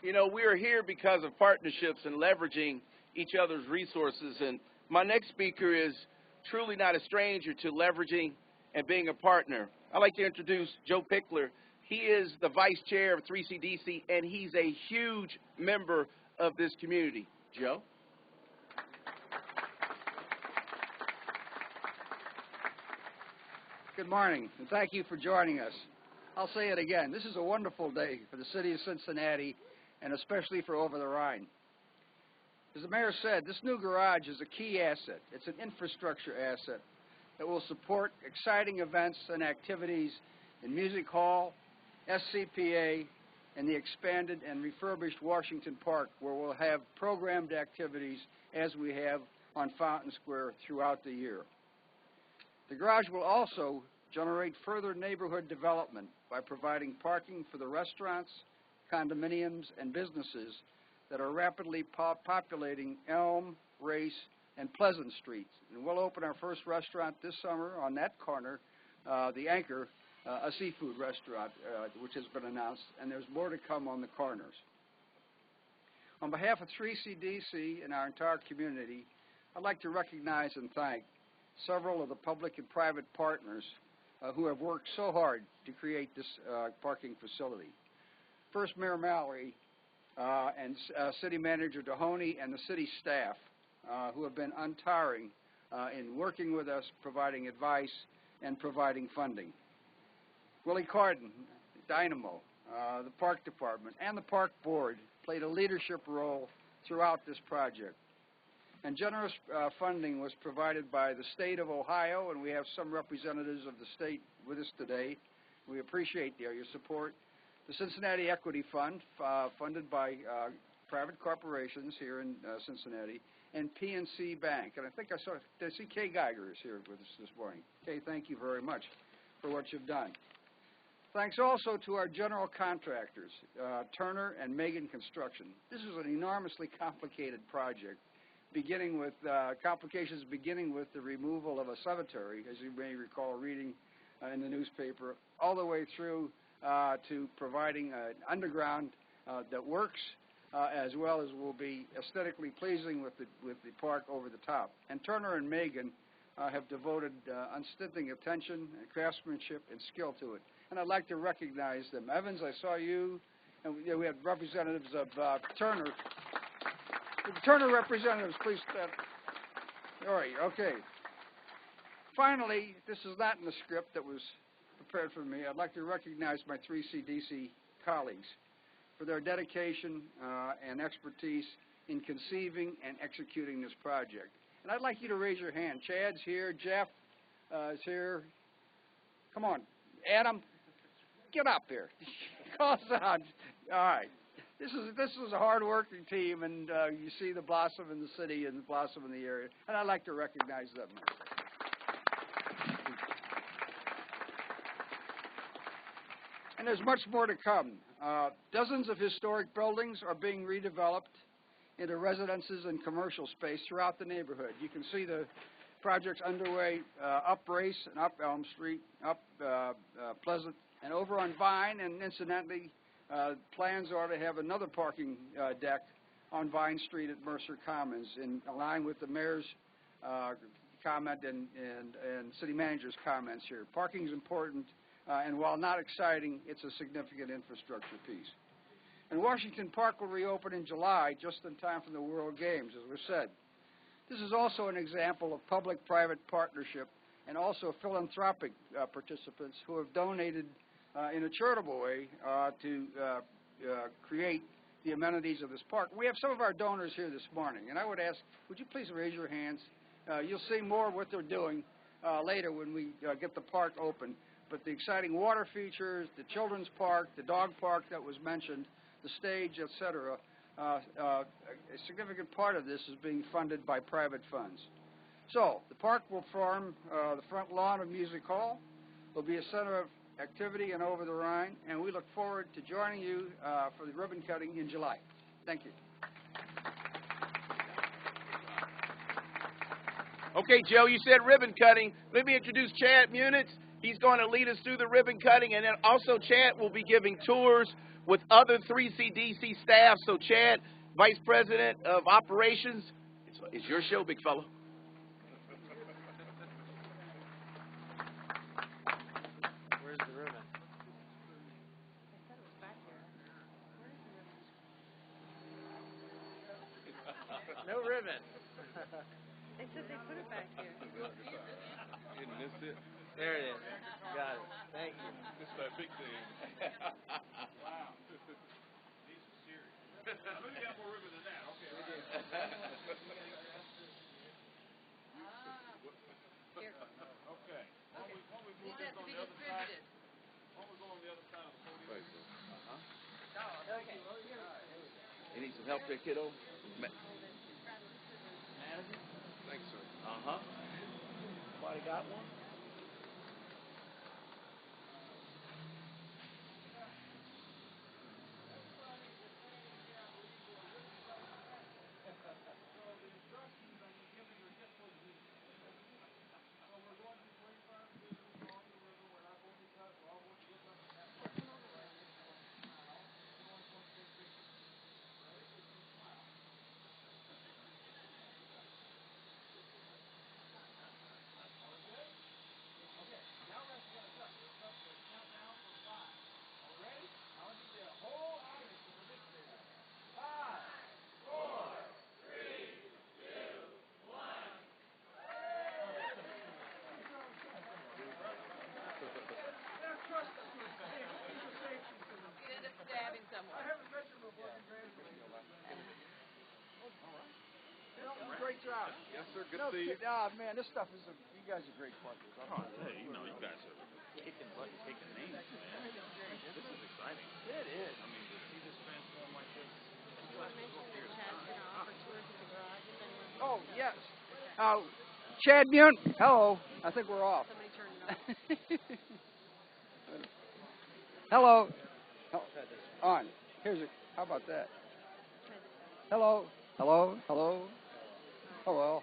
You know, we are here because of partnerships and leveraging each other's resources. And my next speaker is truly not a stranger to leveraging and being a partner. I'd like to introduce Joe Pickler. He is the vice chair of 3CDC, and he's a huge member of this community. Joe? Good morning, and thank you for joining us. I'll say it again. This is a wonderful day for the city of Cincinnati, and especially for Over the Rhine. As the mayor said, this new garage is a key asset. It's an infrastructure asset that will support exciting events and activities in Music Hall, SCPA, and the expanded and refurbished Washington Park, where we'll have programmed activities as we have on Fountain Square throughout the year. The garage will also generate further neighborhood development by providing parking for the restaurants, condominiums, and businesses that are rapidly populating Elm, Race, and Pleasant Streets. And we'll open our first restaurant this summer on that corner, the Anchor, a seafood restaurant, which has been announced, and there's more to come on the corners. On behalf of 3CDC and our entire community, I'd like to recognize and thank several of the public and private partners who have worked so hard to create this parking facility. First, Mayor Mallory and City Manager Mahoney and the city staff who have been untiring in working with us, providing advice, and providing funding. Willie Carden, Dynamo, the Park Department, and the Park Board played a leadership role throughout this project. And generous funding was provided by the state of Ohio, and we have some representatives of the state with us today. We appreciate your support. The Cincinnati Equity Fund, funded by private corporations here in Cincinnati, and PNC Bank. And I think I see Kay Geiger is here with us this morning. Kay, thank you very much for what you've done. Thanks also to our general contractors, Turner and Megan Construction. This is an enormously complicated project, beginning with complications beginning with the removal of a cemetery, as you may recall reading in the newspaper, all the way through to providing an underground that works, as well as will be aesthetically pleasing with the park over the top. And Turner and Megan have devoted unstinting attention, and craftsmanship, and skill to it. And I'd like to recognize them. Evans, I saw you, and we have representatives of Turner. The Turner representatives, please stand. All right, okay. Finally, this is not in the script that was prepared for me. I'd like to recognize my 3CDC colleagues for their dedication and expertise in conceiving and executing this project. And I'd like you to raise your hand. Chad's here. Jeff is here. Come on. Adam, get up here. Call us out. All right. This is a hard-working team, and you see the blossom in the city and the blossom in the area, and I'd like to recognize them. And there's much more to come. Dozens of historic buildings are being redeveloped into residences and commercial space throughout the neighborhood. You can see the projects underway up Race and up Elm Street, up Pleasant, and over on Vine, and incidentally, plans are to have another parking deck on Vine Street at Mercer Commons, in line with the mayor's comment and city manager's comments here. Parking is important, and while not exciting, it's a significant infrastructure piece. And Washington Park will reopen in July, just in time for the World Games, as was said. This is also an example of public-private partnership and also philanthropic participants who have donated in a charitable way to create the amenities of this park. We have some of our donors here this morning, and I would ask, would you please raise your hands? You'll see more of what they're doing later when we get the park open. But the exciting water features, the children's park, the dog park that was mentioned, the stage, etc., a significant part of this is being funded by private funds. So the park will form the front lawn of Music Hall. It will be a center of activity and Over the Rhine, and we look forward to joining you for the ribbon cutting in July. Thank you. Okay, Joe, you said ribbon cutting. Let me introduce Chad Munitz. He's going to lead us through the ribbon cutting, and then also Chad will be giving tours with other 3CDC staff. So Chad, Vice President of Operations, it's your show, big fella. Where's the ribbon? No ribbon. They said they put it back here. And this it? There it is. Got it. Thank you. This is that big thing. Wow. These are serious. We got more ribbon than that. Okay. Here. Okay. Why don't we move These this have to on be the other side? distributed. Why don't we go on the other side of the podium? Okay. You need some help there, kiddo? Thanks, sir. Uh-huh. Somebody got one? You end up stabbing someone. Great job. Yes, sir. Good No, to see you. man, this stuff is you guys are great partners. Oh, hey, you know, you guys are kicking butt and taking names, man. This is exciting. It is. I mean, to see this transform like this. You want to mention that Chad's going to offer tours of the garage if anyone Oh, yes. Chad Munt. Hello. I think we're off. somebody turned it off. Hello. On. Here's a. How about that? Hello. Hello. Hello. Oh well.